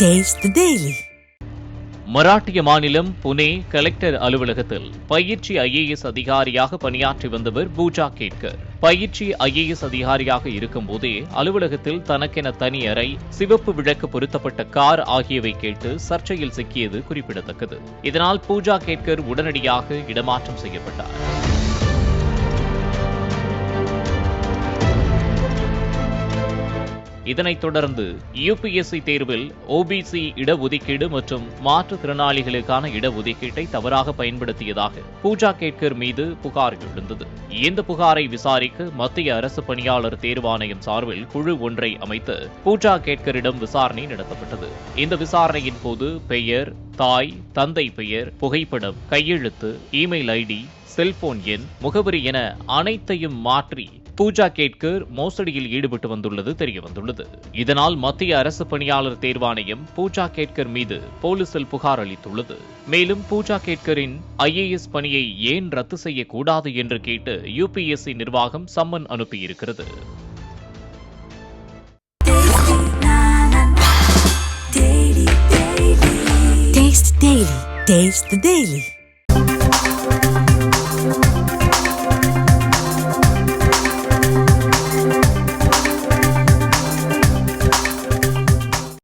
Taste the Daily. மராட்டிய மாநிலம் Pune collector அலுவலகத்தில் பயிற்சி ஐஏஎஸ் அதிகாரியாக பணியாற்றி வந்தவர் பூஜா கேட்கர். பயிற்சி ஐஏஎஸ் அதிகாரியாக இருக்கும்போதே அலுவலகத்தில் தனக்கென தனி அறை, சிவப்பு விளக்கு பொருத்தப்பட்ட கார் ஆகியவை கேட்டு சர்ச்சையில் சிக்கியது குறிப்பிடத்தக்கது. இதனால் பூஜா கேட்கர் உடனடியாக இடமாற்றம் செய்யப்பட்டார். இதனைத் தொடர்ந்து யுபிஎஸ்சி தேர்வில் ஓபிசி இடஒதுக்கீடு மற்றும் மாற்றுத்திறனாளிகளுக்கான இடஒதுக்கீட்டை தவறாக பயன்படுத்தியதாக பூஜா கேட்கர் மீது புகார் எழுந்தது. இந்த புகாரை விசாரிக்க மத்திய அரசு பணியாளர் தேர்வாணையம் சார்பில் குழு ஒன்றை அமைத்து பூஜா கேட்கரிடம் விசாரணை நடத்தப்பட்டது. இந்த விசாரணையின் போது பெயர், தாய், தந்தை பெயர், புகைப்படம், கையெழுத்து, இமெயில் ஐடி, செல்போன் எண், முகவரி என அனைத்தையும் மாற்றி பூஜா கேட்கர் மோசடியில் ஈடுபட்டு வந்துள்ளது தெரியவந்துள்ளது. இதனால் மத்திய அரசு பணியாளர் தேர்வாணையம் பூஜா கேட்கர் மீது போலீசில் புகார் அளித்துள்ளது. மேலும் பூஜா கேட்கரின் ஐஏஎஸ் பணியை ஏன் ரத்து செய்யக்கூடாது என்று கேட்டு யுபிஎஸ்சி நிர்வாகம் சம்மன் அனுப்பியிருக்கிறது. Taste the Daily.